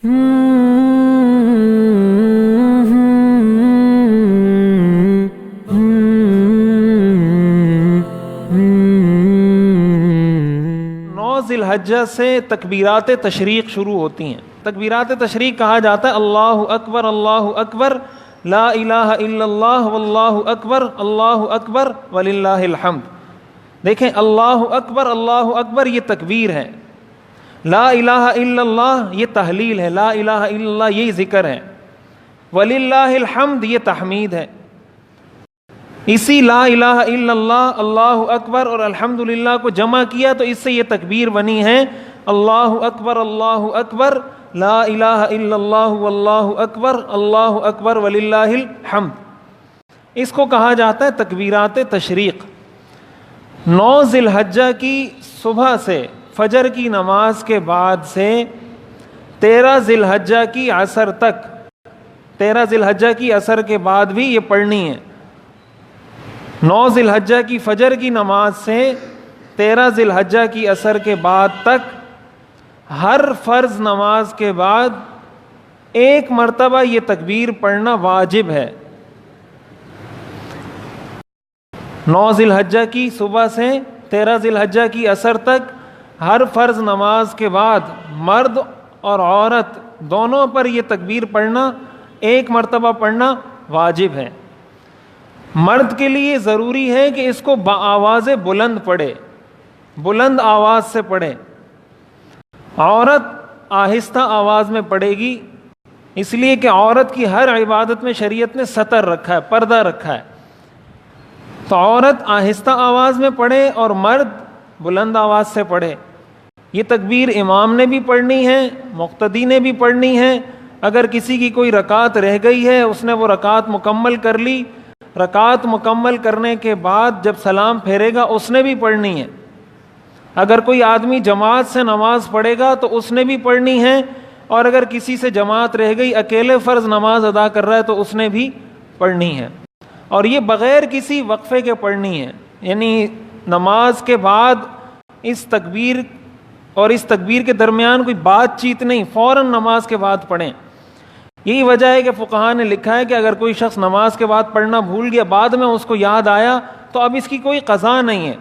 ذی الحجہ سے تکبیرات تشریق شروع ہوتی ہیں. تکبیرات تشریق کہا جاتا ہے اللہ اکبر لا الہ الا اللہ واللہ اکبر وللہ الحمد. دیکھیں اللہ اکبر یہ تکبیر ہے، لا الہ الا اللہ یہ تحلیل ہے، لا الہ الا اللہ یہ ذکر ہے، وللہ الحمد یہ تحمید ہے. اسی لا الہ الا اللہ، اللہ اکبر اور الحمدللہ کو جمع کیا تو اس سے یہ تکبیر بنی ہے اللہ اکبر لا الہ الا اللہ واللہ اکبر وللہ الحمد. اس کو کہا جاتا ہے تکبیرات تشریق. 9 ذی الحجہ کی صبح سے فجر کی نماز کے بعد سے 13 ذی الحجہ کی عصر تک، 13 ذی الحجہ کی عصر کے بعد بھی یہ پڑھنی ہے. 9 ذی الحجہ کی فجر کی نماز سے 13 ذی الحجہ کی عصر کے بعد تک ہر فرض نماز کے بعد ایک مرتبہ یہ تکبیر پڑھنا واجب ہے. 9 ذی الحجہ کی صبح سے 13 ذی الحجہ کی عصر تک ہر فرض نماز کے بعد مرد اور عورت دونوں پر یہ تکبیر پڑھنا، ایک مرتبہ پڑھنا واجب ہے. مرد کے لیے ضروری ہے کہ اس کو بآواز بلند پڑھے، بلند آواز سے پڑھے. عورت آہستہ آواز میں پڑھے گی، اس لیے کہ عورت کی ہر عبادت میں شریعت نے ستر رکھا ہے، پردہ رکھا ہے. تو عورت آہستہ آواز میں پڑھے اور مرد بلند آواز سے پڑھے. یہ تکبیر امام نے بھی پڑھنی ہے، مقتدی نے بھی پڑھنی ہے. اگر کسی کی کوئی رکعت رہ گئی ہے، اس نے وہ رکعت مکمل کر لی، رکعت مکمل کرنے کے بعد جب سلام پھیرے گا اس نے بھی پڑھنی ہے. اگر کوئی آدمی جماعت سے نماز پڑھے گا تو اس نے بھی پڑھنی ہے، اور اگر کسی سے جماعت رہ گئی، اکیلے فرض نماز ادا کر رہا ہے تو اس نے بھی پڑھنی ہے. اور یہ بغیر کسی وقفے کے پڑھنی ہے، یعنی نماز کے بعد اس تکبیر اور اس تکبیر کے درمیان کوئی بات چیت نہیں، فوراً نماز کے بعد پڑھیں. یہی وجہ ہے کہ فقہاء نے لکھا ہے کہ اگر کوئی شخص نماز کے بعد پڑھنا بھول گیا، بعد میں اس کو یاد آیا، تو اب اس کی کوئی قضا نہیں ہے.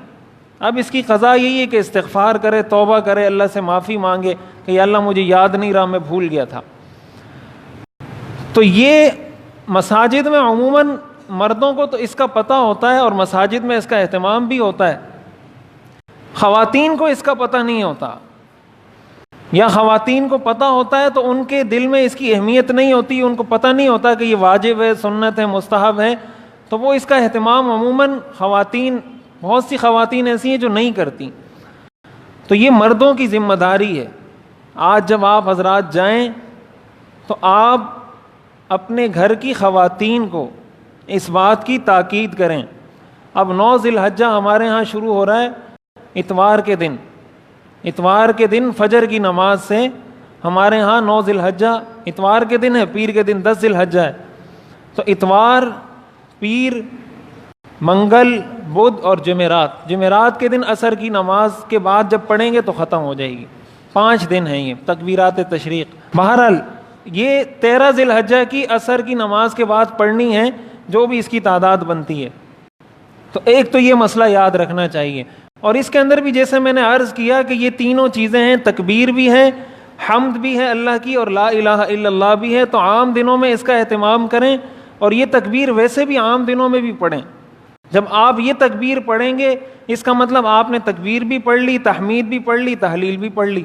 اب اس کی قضا یہی ہے کہ استغفار کرے، توبہ کرے، اللہ سے معافی مانگے کہ یا اللہ مجھے یاد نہیں رہا، میں بھول گیا تھا. تو یہ مساجد میں عموماً مردوں کو تو اس کا پتہ ہوتا ہے اور مساجد میں اس کا اہتمام بھی ہوتا ہے. خواتین کو اس کا پتہ نہیں ہوتا، یا خواتین کو پتہ ہوتا ہے تو ان کے دل میں اس کی اہمیت نہیں ہوتی، ان کو پتہ نہیں ہوتا کہ یہ واجب ہے، سنت ہے، مستحب ہے. تو وہ اس کا اہتمام عموماً خواتین، بہت سی خواتین ایسی ہیں جو نہیں کرتی. تو یہ مردوں کی ذمہ داری ہے. آج جب آپ حضرات جائیں تو آپ اپنے گھر کی خواتین کو اس بات کی تاکید کریں. اب 9 ذی الحجہ ہمارے ہاں شروع ہو رہا ہے اتوار کے دن. اتوار کے دن فجر کی نماز سے ہمارے ہاں 9 ذی الحجہ اتوار کے دن ہے، پیر کے دن 10 ذی الحجہ ہے. تو اتوار، پیر، منگل، بدھ اور جمعرات کے دن عصر کی نماز کے بعد جب پڑھیں گے تو ختم ہو جائے گی. 5 دن ہیں یہ تکبیرات تشریق. بہرحال یہ 13 ذی الحجہ کی عصر کی نماز کے بعد پڑھنی ہے، جو بھی اس کی تعداد بنتی ہے. تو ایک تو یہ مسئلہ یاد رکھنا چاہیے. اور اس کے اندر بھی جیسے میں نے عرض کیا کہ یہ تینوں چیزیں ہیں، تکبیر بھی ہے، حمد بھی ہے اللہ کی، اور لا الہ الا اللہ بھی ہے. تو عام دنوں میں اس کا اہتمام کریں، اور یہ تکبیر ویسے بھی عام دنوں میں بھی پڑھیں. جب آپ یہ تکبیر پڑھیں گے اس کا مطلب آپ نے تکبیر بھی پڑھ لی، تحمید بھی پڑھ لی، تحلیل بھی پڑھ لی.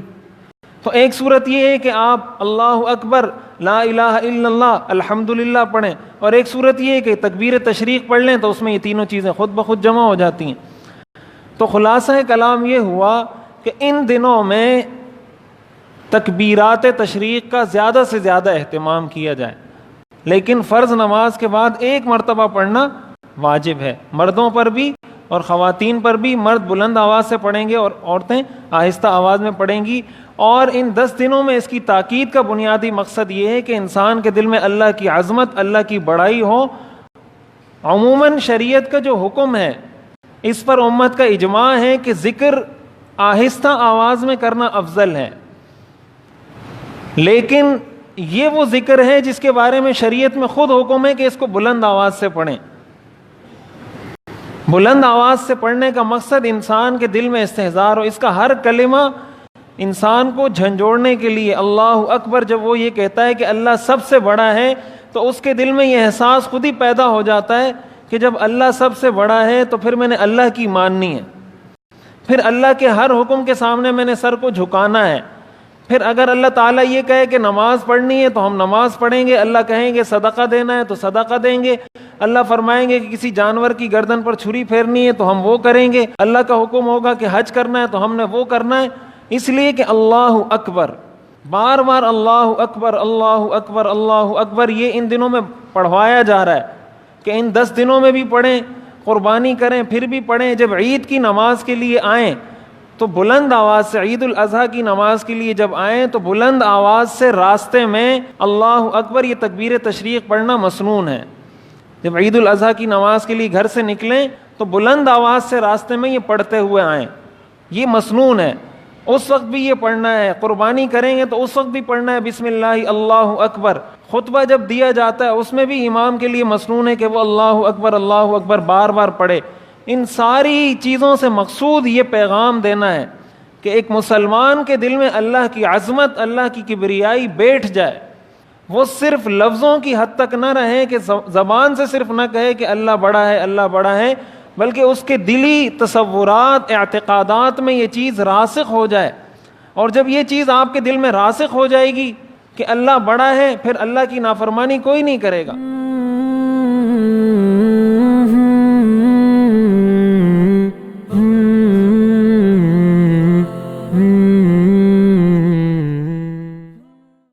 تو ایک صورت یہ ہے کہ آپ اللہ اکبر لا الہ الا اللہ الحمدللہ پڑھیں، اور ایک صورت یہ ہے کہ تکبیر تشریق پڑھ لیں، تو اس میں یہ تینوں چیزیں خود بخود جمع ہو جاتی ہیں. تو خلاصہ کلام یہ ہوا کہ ان دنوں میں تکبیرات تشریق کا زیادہ سے زیادہ اہتمام کیا جائے، لیکن فرض نماز کے بعد ایک مرتبہ پڑھنا واجب ہے، مردوں پر بھی اور خواتین پر بھی. مرد بلند آواز سے پڑھیں گے اور عورتیں آہستہ آواز میں پڑھیں گی. اور ان 10 دنوں میں اس کی تاکید کا بنیادی مقصد یہ ہے کہ انسان کے دل میں اللہ کی عظمت، اللہ کی بڑائی ہو. عموماً شریعت کا جو حکم ہے اس پر امت کا اجماع ہے کہ ذکر آہستہ آواز میں کرنا افضل ہے، لیکن یہ وہ ذکر ہے جس کے بارے میں شریعت میں خود حکم ہے کہ اس کو بلند آواز سے پڑھیں. بلند آواز سے پڑھنے کا مقصد انسان کے دل میں استحضار ہو. اس کا ہر کلمہ انسان کو جھنجھوڑنے کے لیے. اللہ اکبر جب وہ یہ کہتا ہے کہ اللہ سب سے بڑا ہے تو اس کے دل میں یہ احساس خود ہی پیدا ہو جاتا ہے کہ جب اللہ سب سے بڑا ہے تو پھر میں نے اللہ کی ماننی ہے, پھر اللہ کے ہر حکم کے سامنے میں نے سر کو جھکانا ہے. پھر اگر اللہ تعالیٰ یہ کہے کہ نماز پڑھنی ہے تو ہم نماز پڑھیں گے, اللہ کہیں گے صدقہ دینا ہے تو صدقہ دیں گے, اللہ فرمائیں گے کہ کسی جانور کی گردن پر چھری پھیرنی ہے تو ہم وہ کریں گے, اللہ کا حکم ہوگا کہ حج کرنا ہے تو ہم نے وہ کرنا ہے. اس لیے کہ اللہ اکبر, بار بار اللہ اکبر اللہ اکبر اللہ اکبر یہ ان دنوں میں پڑھوایا جا رہا ہے کہ ان 10 دنوں میں بھی پڑھیں, قربانی کریں, پھر بھی پڑھیں. جب عید کی نماز کے لیے آئیں تو بلند آواز سے, عید الاضحیٰ کی نماز کے لیے جب آئیں تو بلند آواز سے راستے میں اللہ اکبر یہ تکبیر تشریق پڑھنا مسنون ہے. جب عید الاضحیٰ کی نماز کے لیے گھر سے نکلیں تو بلند آواز سے راستے میں یہ پڑھتے ہوئے آئیں, یہ مسنون ہے. اس وقت بھی یہ پڑھنا ہے. قربانی کریں گے تو اس وقت بھی پڑھنا ہے بسم اللہ اللہ اکبر. خطبہ جب دیا جاتا ہے اس میں بھی امام کے لیے مسنون ہے کہ وہ اللہ اکبر بار بار پڑھے. ان ساری چیزوں سے مقصود یہ پیغام دینا ہے کہ ایک مسلمان کے دل میں اللہ کی عظمت, اللہ کی کبریائی بیٹھ جائے. وہ صرف لفظوں کی حد تک نہ رہے کہ زبان سے صرف نہ کہے کہ اللہ بڑا ہے اللہ بڑا ہے, بلکہ اس کے دلی تصورات اعتقادات میں یہ چیز راسخ ہو جائے. اور جب یہ چیز آپ کے دل میں راسخ ہو جائے گی کہ اللہ بڑا ہے, پھر اللہ کی نافرمانی کوئی نہیں کرے گا.